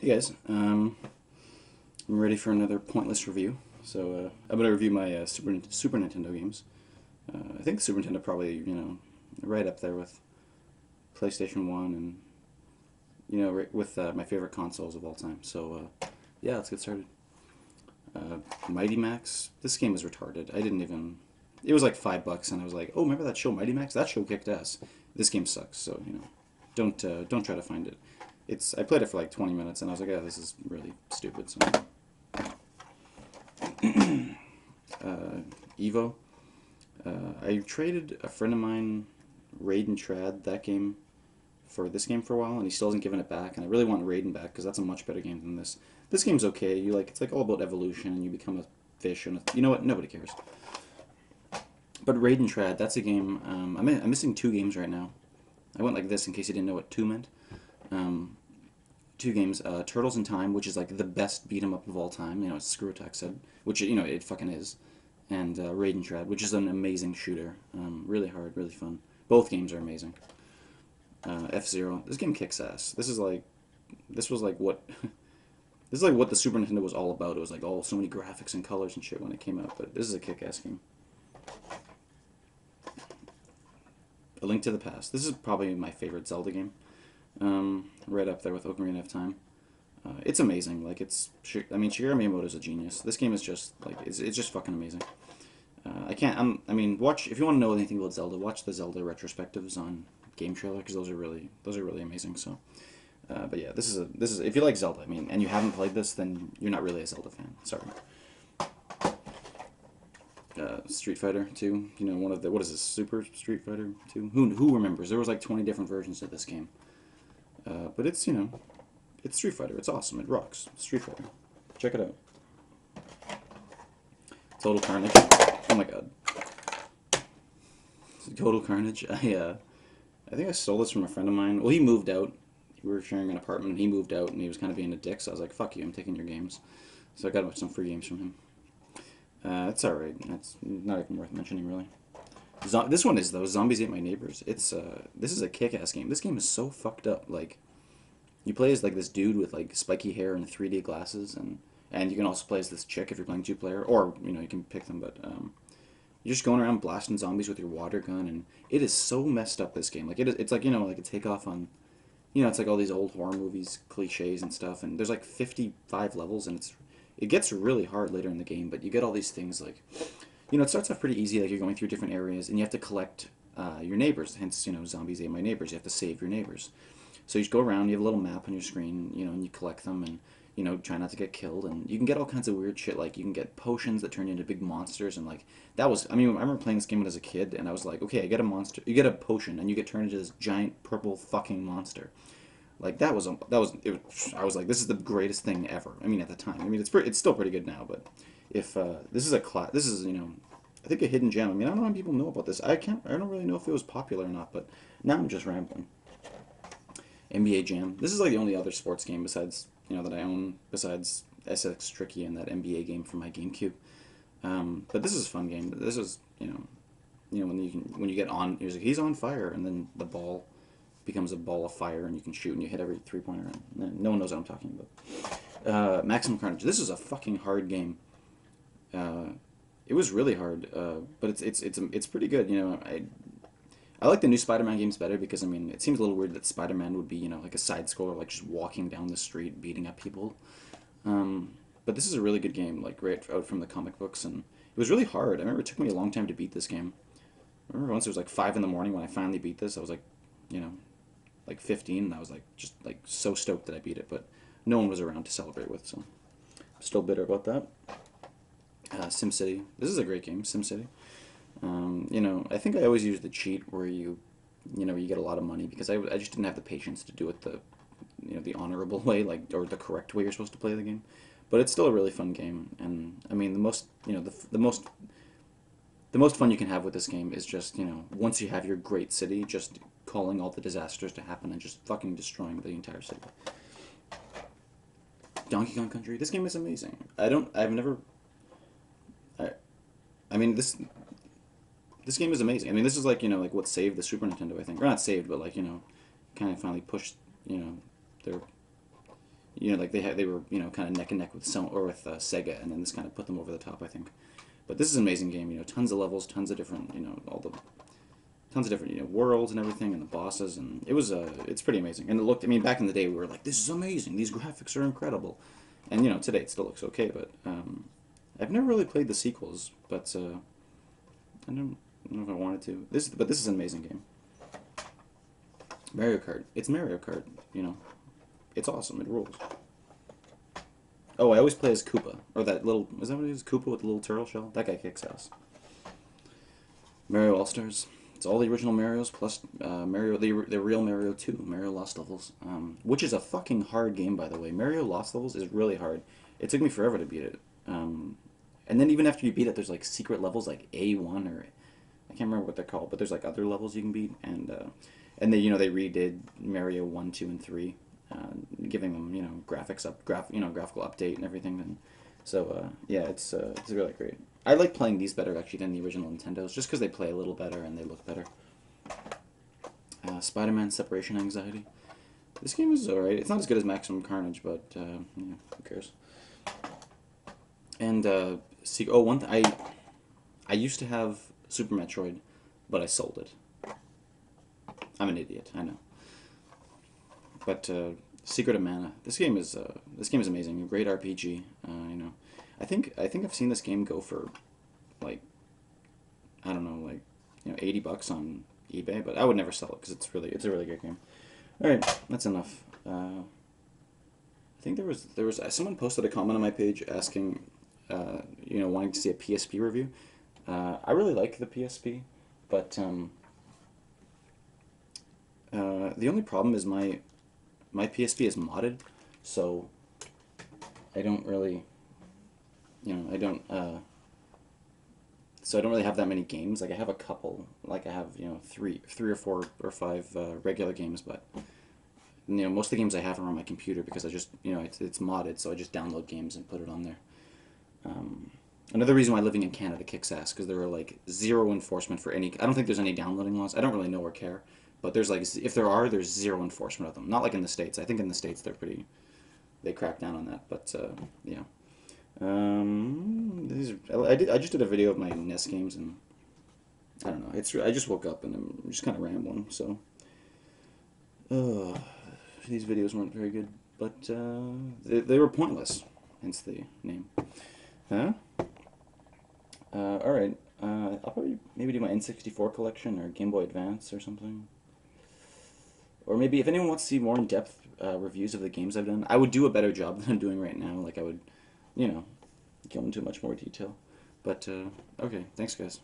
Hey guys, I'm ready for another pointless review. So I'm gonna review my Super Nintendo games. I think Super Nintendo probably right up there with PlayStation One and right with my favorite consoles of all time. So yeah, let's get started. Mighty Max. This game was retarded. I didn't even. It was like $5, and I was like, oh, remember that show Mighty Max? That show kicked ass. This game sucks. So don't try to find it. I played it for like 20 minutes, and I was like, yeah, this is really stupid. So Evo. I traded a friend of mine, Raid and Trad, that game for this game for a while, and he still hasn't given it back. And I really want Raiden back because that's a much better game than this. This game's okay. It's like all about evolution, and you become a fish, and you know what? Nobody cares. But Raid and Trad, that's a game. I'm missing two games right now. I went like this in case you didn't know what two meant. Two games, Turtles in Time, which is like the best beat 'em up of all time. It's Screw Attack said, which it fucking is, and Raid and Trad, which is an amazing shooter. Really hard, really fun. Both games are amazing. F-Zero. This game kicks ass. This was like what this is like what the Super Nintendo was all about. It was like so many graphics and colors and shit when it came out. But this is a kick-ass game. A Link to the Past. This is probably my favorite Zelda game. Right up there with Ocarina of Time. It's amazing. Shigeru Miyamoto is a genius. This game is just it's just fucking amazing. Watch if you want to know anything about Zelda. Watch the Zelda retrospectives on Game Trailer because those are really amazing. So, but yeah, this is if you like Zelda, and you haven't played this, then you're not really a Zelda fan. Sorry. Street Fighter 2. One of the what is this? Super Street Fighter 2. Who remembers? There was like 20 different versions of this game. But it's it's Street Fighter. It's awesome. It rocks. Street Fighter. Check it out. Total Carnage. Oh my god. Total Carnage. I think I stole this from a friend of mine. Well, he moved out. We were sharing an apartment, and he moved out, and he was kind of being a dick. So I was like, "Fuck you! I'm taking your games." So I got some free games from him. It's all right. It's not even worth mentioning, really. This one is though. Zombies Ate My Neighbors. This is a kick-ass game. This game is so fucked up. Like, you play as like this dude with like spiky hair and 3D glasses, and you can also play as this chick if you're playing two-player, or you can pick them. But you're just going around blasting zombies with your water gun, and it is so messed up. This game, it's like like a takeoff on, it's like all these old horror movies cliches and stuff. And there's like 55 levels, and it gets really hard later in the game. But you get all these things like. It starts off pretty easy, like you're going through different areas, and you have to collect your neighbors. Hence, Zombies Ate My Neighbors. You have to save your neighbors. So you just go around. You have a little map on your screen, and you collect them, and try not to get killed. And you can get all kinds of weird shit, like you can get potions that turn you into big monsters, and like that was. I remember playing this game when I was a kid, and I was like, okay, I get a monster, you get a potion, and you get turned into this giant purple fucking monster. Like I was like, this is the greatest thing ever. At the time. It's still pretty good now, but if this is I think a hidden gem. I don't know how many people know about this. I don't really know if it was popular or not, but now I'm just rambling. NBA Jam. This is like the only other sports game besides that I own besides SX Tricky and that NBA game from my GameCube. But this is a fun game. This is when you get on, he's on fire, and then the ball becomes a ball of fire, and you can shoot, and you hit every three-pointer, and no one knows what I'm talking about. Maximum Carnage. This is a fucking hard game. It was really hard, but it's pretty good. I like the new Spider-Man games better because it seems a little weird that Spider-Man would be like a side scroller, like just walking down the street beating up people. But this is a really good game, like right out from the comic books, and it was really hard. I remember it took me a long time to beat this game. I remember once it was like 5 in the morning when I finally beat this. I was like, like 15, and I was like just like so stoked that I beat it, but no one was around to celebrate with, so I'm still bitter about that. SimCity. This is a great game, SimCity. I think I always use the cheat where you get a lot of money because I just didn't have the patience to do it the honorable way, or the correct way you're supposed to play the game. But it's still a really fun game, and the most fun you can have with this game is just once you have your great city, just calling all the disasters to happen and just fucking destroying the entire city. Donkey Kong Country. This game is amazing. I've never. This game is amazing. This is like what saved the Super Nintendo, I think, or not saved, but kind of finally pushed their You know, like they were kind of neck and neck with Sega, and then this kind of put them over the top, I think. But this is an amazing game. You know, tons of levels, tons of different all the tons of different worlds and everything, and the bosses, and it's pretty amazing. And it looked, I mean, back in the day we were like, this is amazing, these graphics are incredible, and today it still looks okay. But I've never really played the sequels, but I don't know if I wanted to. But this is an amazing game. Mario Kart. It's Mario Kart. It's awesome. It rules. Oh, I always play as Koopa, or that little. Is that what it is? Koopa with the little turtle shell. That guy kicks ass. Mario All Stars. It's all the original Marios plus Mario, the real Mario 2, Mario Lost Levels, which is a fucking hard game, by the way. Mario Lost Levels is really hard. It took me forever to beat it. And then even after you beat it, there's like secret levels like A1 or I can't remember what they're called, but there's like other levels you can beat, and they they redid Mario 1, 2, and 3, giving them graphical update and everything. And so yeah, it's really great. I like playing these better actually than the original Nintendos, just because they play a little better and they look better. Spider-Man Separation Anxiety. This game is alright. It's not as good as Maximum Carnage, but who cares? And one thing, I used to have Super Metroid, but I sold it. I'm an idiot, I know. But Secret of Mana. This game is amazing. A great RPG. I think I've seen this game go for like I don't know, like $80 on eBay, but I would never sell it because it's a really good game. All right, that's enough. I think there was someone posted a comment on my page asking, wanting to see a PSP review. I really like the PSP, but the only problem is my PSP is modded, so I don't really. So I don't really have that many games. Like I have a couple. Like I have three or four or five regular games, but most of the games I have are on my computer because I just it's modded, so I just download games and put it on there. Another reason why living in Canada kicks ass because there are like zero enforcement for any. I don't think there's any downloading laws. I don't really know or care, but there's like if there are, there's zero enforcement of them. Not like in the States. I think in the States they crack down on that, but yeah. I just did a video of my NES games, and I don't know. I just woke up and I'm just kind of rambling. So, these videos weren't very good, but they were pointless. Hence the name. Huh? All right. I'll probably maybe do my N64 collection or Game Boy Advance or something. Or maybe if anyone wants to see more in-depth reviews of the games I've done, I would do a better job than I'm doing right now. Like I would, go into much more detail. But, okay, thanks guys.